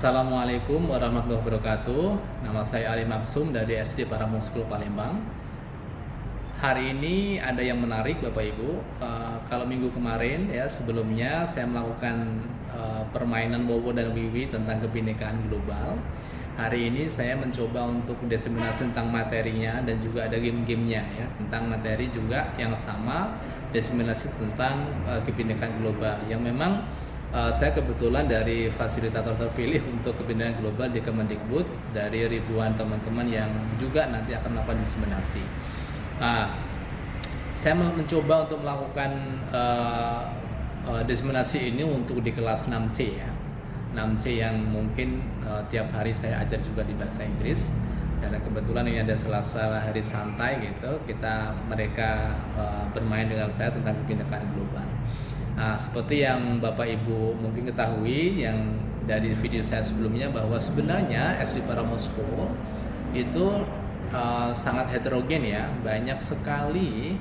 Assalamualaikum warahmatullahi wabarakatuh. Nama saya Ali Maksum dari SD Paramount School Palembang. Hari ini ada yang menarik Bapak Ibu. Kalau minggu kemarin ya sebelumnya saya melakukan permainan Wowo dan Wiwi tentang kebinekaan global. Hari ini saya mencoba untuk diseminasi tentang materinya dan juga ada game-gamenya ya tentang materi juga yang sama, diseminasi tentang kebinekaan global yang memang saya kebetulan dari fasilitator terpilih untuk kebinekaan global di Kemendikbud dari ribuan teman-teman yang juga nanti akan melakukan diseminasi. Saya mencoba untuk melakukan diseminasi ini untuk di kelas 6C ya. 6C yang mungkin tiap hari saya ajar juga di bahasa Inggris. Dan kebetulan ini ada Selasa hari santai gitu, mereka bermain dengan saya tentang kebinekaan global. Nah, seperti yang Bapak Ibu mungkin ketahui yang dari video saya sebelumnya bahwa sebenarnya SD Paramount School itu sangat heterogen ya, banyak sekali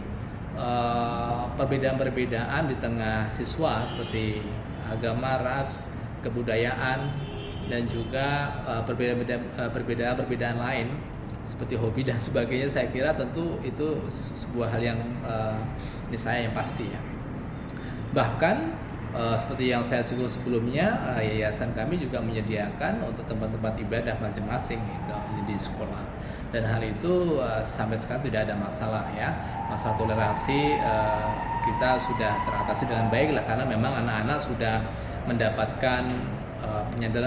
perbedaan-perbedaan di tengah siswa seperti agama, ras, kebudayaan, dan juga perbedaan-perbedaan lain seperti hobi dan sebagainya. Saya kira tentu itu sebuah hal yang niscaya yang pasti ya. Bahkan seperti yang saya singgung sebelumnya, yayasan kami juga menyediakan untuk tempat-tempat ibadah masing-masing gitu di sekolah, dan hal itu sampai sekarang tidak ada masalah ya. Masalah toleransi kita sudah teratasi dengan baik lah, karena memang anak-anak sudah mendapatkan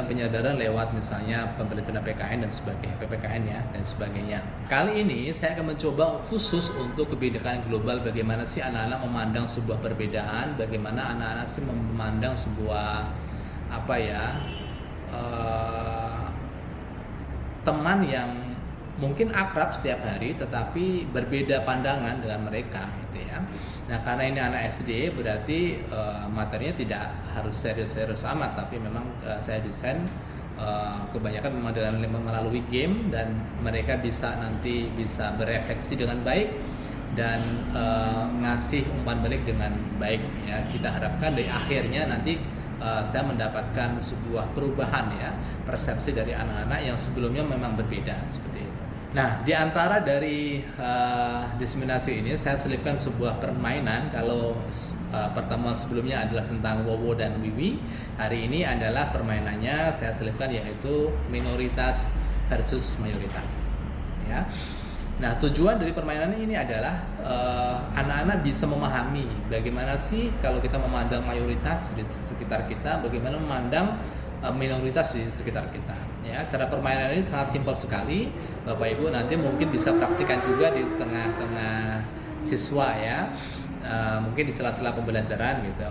penyadaran lewat misalnya pembelajaran PKN dan sebagainya, PPKN ya dan sebagainya. Kali ini saya akan mencoba khusus untuk kebinekaan global, bagaimana sih anak-anak memandang sebuah perbedaan, bagaimana anak-anak sih memandang sebuah teman yang mungkin akrab setiap hari tetapi berbeda pandangan dengan mereka gitu ya. Nah, karena ini anak SD berarti materinya tidak harus serius-serius amat, tapi memang saya desain kebanyakan memang dengan melalui game, dan mereka nanti bisa berefleksi dengan baik dan ngasih umpan balik dengan baik ya. Kita harapkan di akhirnya nanti saya mendapatkan sebuah perubahan ya, persepsi dari anak-anak yang sebelumnya memang berbeda seperti itu. Nah, di antara dari diseminasi ini saya selipkan sebuah permainan. Kalau pertemuan sebelumnya adalah tentang Wowo dan Wiwi, hari ini adalah permainannya saya selipkan yaitu minoritas versus mayoritas ya. Nah, tujuan dari permainan ini adalah anak-anak bisa memahami bagaimana sih kalau kita memandang mayoritas di sekitar kita, bagaimana memandang minoritas di sekitar kita ya. Cara permainan ini sangat simpel sekali Bapak Ibu, nanti mungkin bisa praktikkan juga di tengah-tengah siswa ya, mungkin di sela-sela pembelajaran gitu.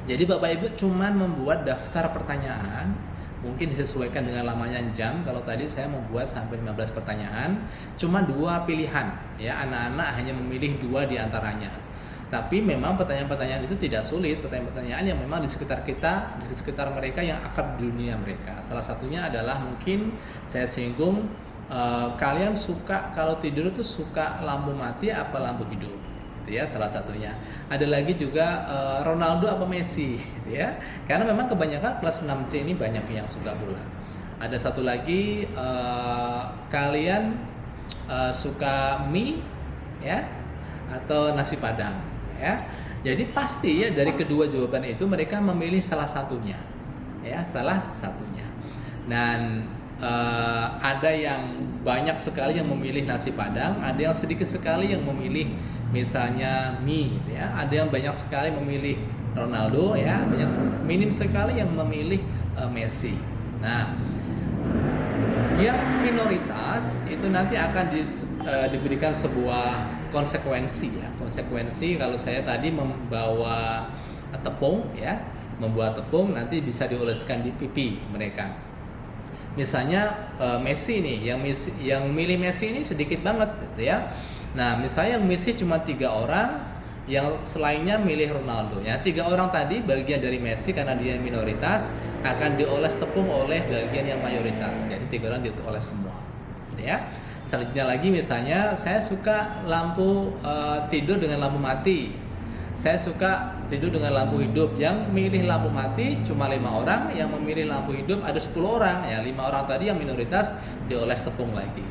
Jadi Bapak Ibu cuman membuat daftar pertanyaan, mungkin disesuaikan dengan lamanya jam. Kalau tadi saya membuat sampai 15 pertanyaan, cuma 2 pilihan ya, anak-anak hanya memilih 2 di antaranya. Tapi memang pertanyaan-pertanyaan itu tidak sulit, pertanyaan-pertanyaan yang memang di sekitar kita, di sekitar mereka yang akrab di dunia mereka. Salah satunya adalah mungkin saya singgung, kalian suka kalau tidur itu suka lampu mati apa lampu hidup? Gitu ya, salah satunya. Ada lagi juga Ronaldo apa Messi? Gitu ya. Karena memang kebanyakan kelas 6C ini banyak yang suka bola. Ada satu lagi, kalian suka mie ya atau nasi padang? Ya, jadi pasti ya dari kedua jawaban itu mereka memilih salah satunya, ya salah satunya. Dan ada yang banyak sekali yang memilih nasi padang, ada yang sedikit sekali yang memilih misalnya mie, gitu ya. Ada yang banyak sekali memilih Ronaldo, ya, minim sekali yang memilih Messi. Nah, yang minoritas itu nanti akan diberikan sebuah konsekuensi ya. Konsekuensi kalau saya tadi membawa tepung ya, membuat tepung nanti bisa dioleskan di pipi mereka. Misalnya Messi nih, yang milih Messi ini sedikit banget gitu ya. Nah, misalnya yang Messi cuma 3 orang, yang selainnya milih Ronaldo ya. 3 orang tadi bagian dari Messi karena dia minoritas akan dioles tepung oleh bagian yang mayoritas. Jadi 3 orang dioles semua ya. Selanjutnya lagi misalnya saya suka lampu tidur dengan lampu mati, saya suka tidur dengan lampu hidup. Yang memilih lampu mati cuma 5 orang, yang memilih lampu hidup ada 10 orang. Ya, 5 orang tadi yang minoritas dioles tepung lagi.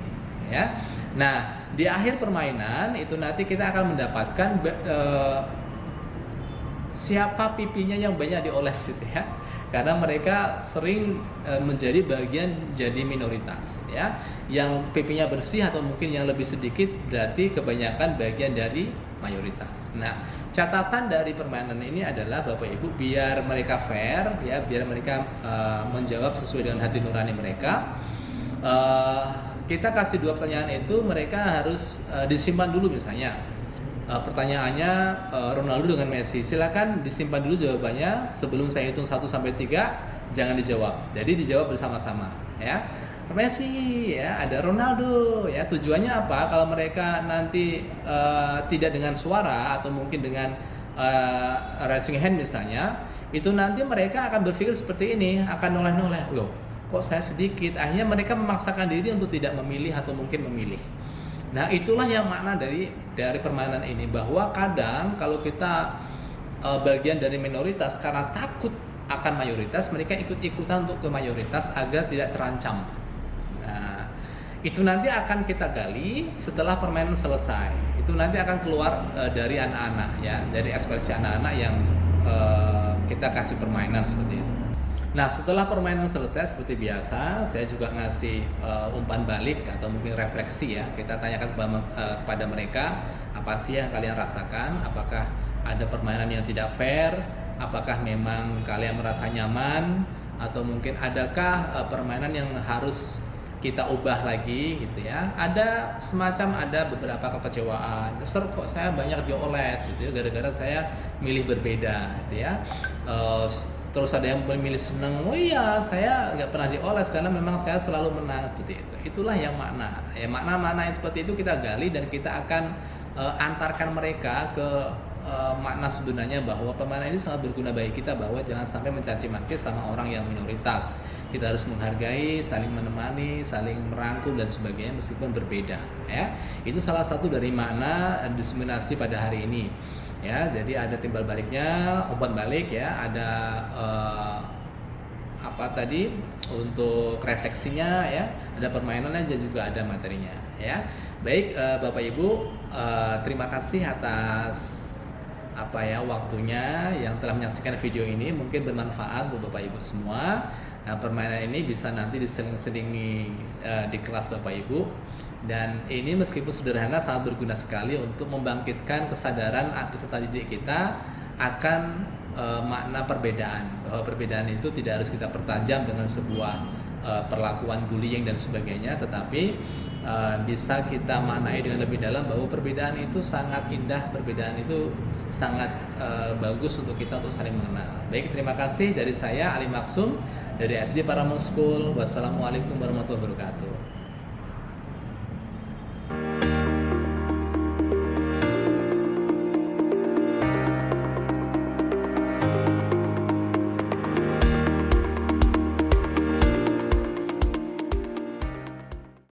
Ya. Nah, di akhir permainan itu nanti kita akan mendapatkan siapa pipinya yang banyak dioles gitu ya. Karena mereka sering menjadi bagian jadi minoritas ya. Yang pipinya bersih atau mungkin yang lebih sedikit berarti kebanyakan bagian dari mayoritas. Nah, catatan dari permainan ini adalah Bapak Ibu biar mereka fair ya, biar mereka menjawab sesuai dengan hati nurani mereka. Kita kasih 2 pertanyaan itu, mereka harus disimpan dulu misalnya. Pertanyaannya Ronaldo dengan Messi, silakan disimpan dulu jawabannya sebelum saya hitung 1 sampai 3, jangan dijawab. Jadi dijawab bersama-sama ya. Messi ya, ada Ronaldo ya. Tujuannya apa? Kalau mereka nanti tidak dengan suara atau mungkin dengan raising hand misalnya, itu nanti mereka akan berpikir seperti ini, akan noleh-noleh. Loh, kok saya sedikit? Akhirnya mereka memaksakan diri untuk tidak memilih atau mungkin memilih. Nah, itulah yang makna dari permainan ini, bahwa kadang kalau kita bagian dari minoritas karena takut akan mayoritas, mereka ikut-ikutan untuk ke mayoritas agar tidak terancam. Nah, itu nanti akan kita gali setelah permainan selesai. Itu nanti akan keluar dari anak-anak ya, dari ekspresi anak-anak yang kita kasih permainan seperti itu. Nah, setelah permainan selesai seperti biasa, saya juga ngasih umpan balik atau mungkin refleksi ya. Kita tanyakan kepada mereka, apa sih yang kalian rasakan? Apakah ada permainan yang tidak fair? Apakah memang kalian merasa nyaman? Atau mungkin adakah permainan yang harus kita ubah lagi gitu ya? Ada beberapa kekecewaan. Kok saya banyak dioles gitu ya, gara-gara saya milih berbeda gitu ya. Terus ada yang memilih senang, oh iya saya nggak pernah dioles karena memang saya selalu menang seperti itu. Itulah yang makna. Ya, makna-makna yang seperti itu kita gali dan kita akan antarkan mereka ke makna sebenarnya bahwa permainan ini sangat berguna bagi kita, bahwa jangan sampai mencaci maki sama orang yang minoritas. Kita harus menghargai, saling menemani, saling merangkul dan sebagainya meskipun berbeda. Ya, itu salah satu dari makna diseminasi pada hari ini. Ya, jadi ada timbal baliknya, umpan balik ya, ada untuk refleksinya ya, ada permainannya dan juga ada materinya ya. Baik Bapak Ibu, terima kasih atas waktunya yang telah menyaksikan video ini, mungkin bermanfaat untuk Bapak Ibu semua. Nah, permainan ini bisa nanti diseling-selingi di kelas Bapak Ibu, dan ini meskipun sederhana sangat berguna sekali untuk membangkitkan kesadaran peserta didik kita akan makna perbedaan, bahwa perbedaan itu tidak harus kita pertajam dengan sebuah perlakuan bullying dan sebagainya, tetapi bisa kita maknai dengan lebih dalam bahwa perbedaan itu sangat indah, perbedaan itu sangat bagus untuk kita untuk saling mengenal. Baik, terima kasih dari saya Ali Maksum dari SD Paramount School. Wassalamualaikum warahmatullahi wabarakatuh.